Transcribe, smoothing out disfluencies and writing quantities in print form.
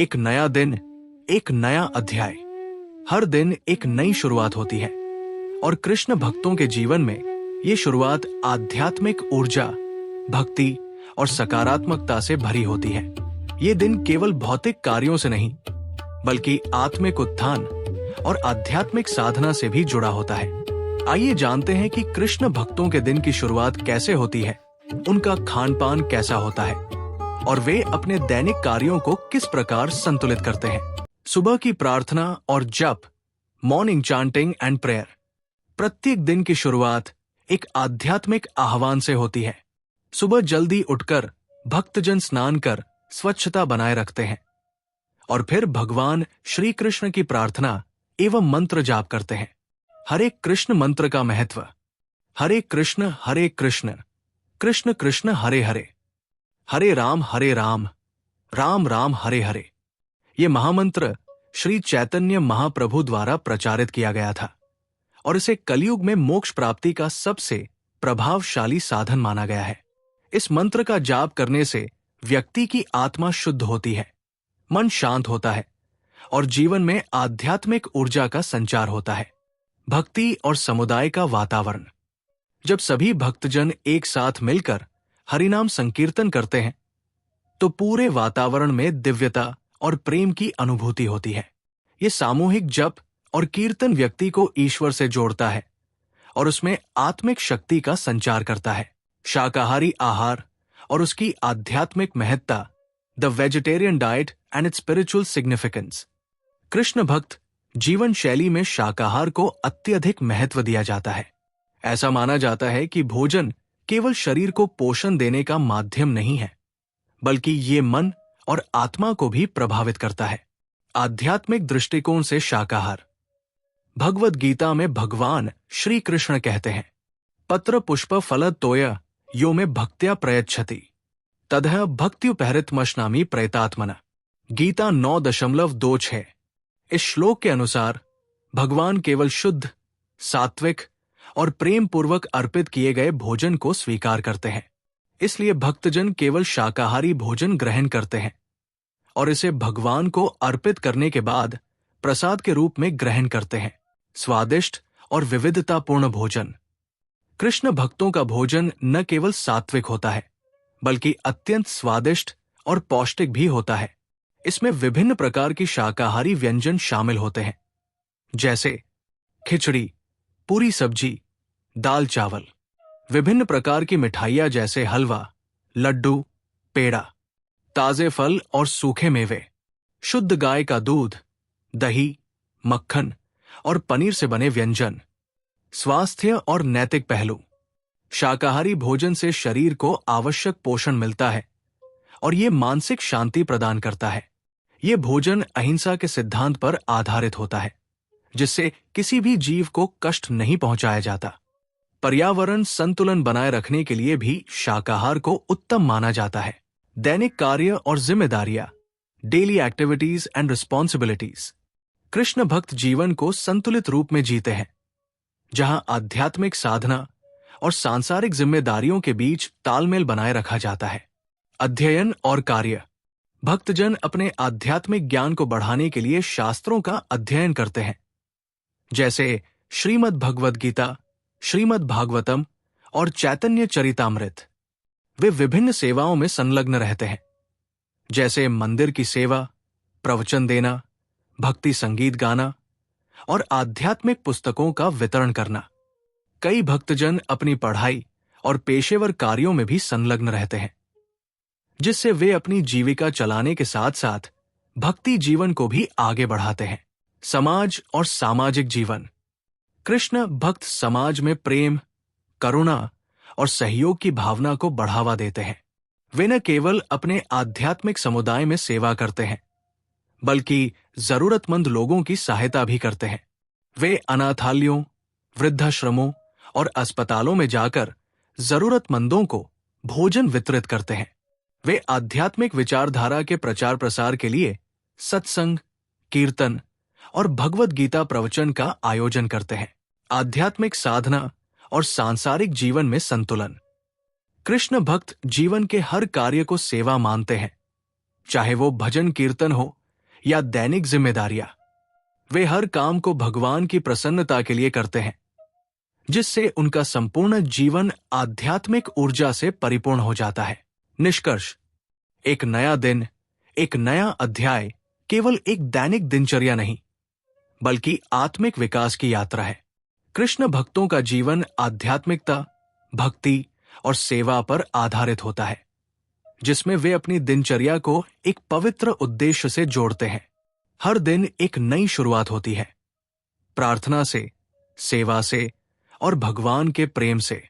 एक नया दिन, एक नया अध्याय। हर दिन एक नई शुरुआत होती है और कृष्ण भक्तों के जीवन में ये शुरुआत आध्यात्मिक ऊर्जा, भक्ति और सकारात्मकता से भरी होती है। ये दिन केवल भौतिक कार्यों से नहीं, बल्कि आत्मिक उत्थान और आध्यात्मिक साधना से भी जुड़ा होता है। आइए जानते हैं कि कृष्ण भक्तों के दिन की शुरुआत कैसे होती है, उनका खान पान कैसा होता है और वे अपने दैनिक कार्यों को किस प्रकार संतुलित करते हैं। सुबह की प्रार्थना और जप, मॉर्निंग चांटिंग एंड प्रेयर। प्रत्येक दिन की शुरुआत एक आध्यात्मिक आह्वान से होती है। सुबह जल्दी उठकर भक्तजन स्नान कर स्वच्छता बनाए रखते हैं और फिर भगवान श्री कृष्ण की प्रार्थना एवं मंत्र जाप करते हैं। हरे कृष्ण मंत्र का महत्व। हरे कृष्ण, कृष्ण कृष्ण हरे हरे, हरे राम, राम राम हरे हरे। ये महामंत्र श्री चैतन्य महाप्रभु द्वारा प्रचारित किया गया था और इसे कलयुग में मोक्ष प्राप्ति का सबसे प्रभावशाली साधन माना गया है। इस मंत्र का जाप करने से व्यक्ति की आत्मा शुद्ध होती है, मन शांत होता है और जीवन में आध्यात्मिक ऊर्जा का संचार होता है। भक्ति और समुदाय का वातावरण। जब सभी भक्तजन एक साथ मिलकर हरिनाम संकीर्तन करते हैं तो पूरे वातावरण में दिव्यता और प्रेम की अनुभूति होती है। ये सामूहिक जप और कीर्तन व्यक्ति को ईश्वर से जोड़ता है और उसमें आत्मिक शक्ति का संचार करता है। शाकाहारी आहार और उसकी आध्यात्मिक महत्ता। The vegetarian diet and it's spiritual significance. Krishna भक्त जीवन शैली में शाकाहार को अत्यधिक महत्व दिया जाता है। ऐसा माना जाता है कि भोजन केवल शरीर को पोषण देने का माध्यम नहीं है, बल्कि ये मन और आत्मा को भी प्रभावित करता है। आध्यात्मिक दृष्टिकोण से शाकाहार। भगवद गीता में भगवान श्री कृष्ण कहते हैं, पत्र पुष्प फल तोय यो में भक्त्या प्रयच्छति तदह भक्त्युपहृतमश्नामि प्रयतात्मना। गीता 9.26। इस श्लोक के अनुसार भगवान केवल शुद्ध, सात्विक और प्रेम पूर्वक अर्पित किए गए भोजन को स्वीकार करते हैं। इसलिए भक्तजन केवल शाकाहारी भोजन ग्रहण करते हैं और इसे भगवान को अर्पित करने के बाद प्रसाद के रूप में ग्रहण करते हैं। स्वादिष्ट और विविधतापूर्ण भोजन। कृष्ण भक्तों का भोजन न केवल सात्विक होता है, बल्कि अत्यंत स्वादिष्ट और पौष्टिक भी होता है। इसमें विभिन्न प्रकार की शाकाहारी व्यंजन शामिल होते हैं, जैसे खिचड़ी, पूरी सब्जी, दाल चावल। विभिन्न प्रकार की मिठाइयाँ जैसे हलवा, लड्डू, पेड़ा, ताजे फल और सूखे मेवे, शुद्ध गाय का दूध, दही, मक्खन और पनीर से बने व्यंजन। स्वास्थ्य और नैतिक पहलू। शाकाहारी भोजन से शरीर को आवश्यक पोषण मिलता है और ये मानसिक शांति प्रदान करता है। ये भोजन अहिंसा के सिद्धांत पर आधारित होता है, जिससे किसी भी जीव को कष्ट नहीं पहुंचाया जाता। पर्यावरण संतुलन बनाए रखने के लिए भी शाकाहार को उत्तम माना जाता है। दैनिक कार्य और जिम्मेदारियां। Daily activities and responsibilities. Krishna भक्त जीवन को संतुलित रूप में जीते हैं, जहां आध्यात्मिक साधना और सांसारिक जिम्मेदारियों के बीच तालमेल बनाए रखा जाता है। अध्ययन और कार्य। भक्तजन अपने आध्यात्मिक ज्ञान को बढ़ाने के लिए शास्त्रों का अध्ययन करते हैं, जैसे श्रीमद् भगवद गीता, श्रीमद् भागवतम और चैतन्य चरितामृत। वे विभिन्न सेवाओं में संलग्न रहते हैं, जैसे मंदिर की सेवा, प्रवचन देना, भक्ति संगीत गाना और आध्यात्मिक पुस्तकों का वितरण करना। कई भक्तजन अपनी पढ़ाई और पेशेवर कार्यों में भी संलग्न रहते हैं, जिससे वे अपनी जीविका चलाने के साथ साथ भक्ति जीवन को भी आगे बढ़ाते हैं। समाज और सामाजिक जीवन। कृष्ण भक्त समाज में प्रेम, करुणा और सहयोग की भावना को बढ़ावा देते हैं। वे न केवल अपने आध्यात्मिक समुदाय में सेवा करते हैं, बल्कि जरूरतमंद लोगों की सहायता भी करते हैं। वे अनाथालयों, वृद्धाश्रमों और अस्पतालों में जाकर जरूरतमंदों को भोजन वितरित करते हैं। वे आध्यात्मिक विचारधारा के प्रचार प्रसार के लिए सत्संग, कीर्तन और भगवद गीता प्रवचन का आयोजन करते हैं। आध्यात्मिक साधना और सांसारिक जीवन में संतुलन। कृष्ण भक्त जीवन के हर कार्य को सेवा मानते हैं, चाहे वो भजन कीर्तन हो या दैनिक जिम्मेदारियां, वे हर काम को भगवान की प्रसन्नता के लिए करते हैं, जिससे उनका संपूर्ण जीवन आध्यात्मिक ऊर्जा से परिपूर्ण हो जाता है। निष्कर्ष, एक नया दिन, एक नया अध्याय केवल एक दैनिक दिनचर्या नहीं, बल्कि आत्मिक विकास की यात्रा है। कृष्ण भक्तों का जीवन आध्यात्मिकता, भक्ति और सेवा पर आधारित होता है, जिसमें वे अपनी दिनचर्या को एक पवित्र उद्देश्य से जोड़ते हैं। हर दिन एक नई शुरुआत होती है, प्रार्थना से, सेवा से और भगवान के प्रेम से।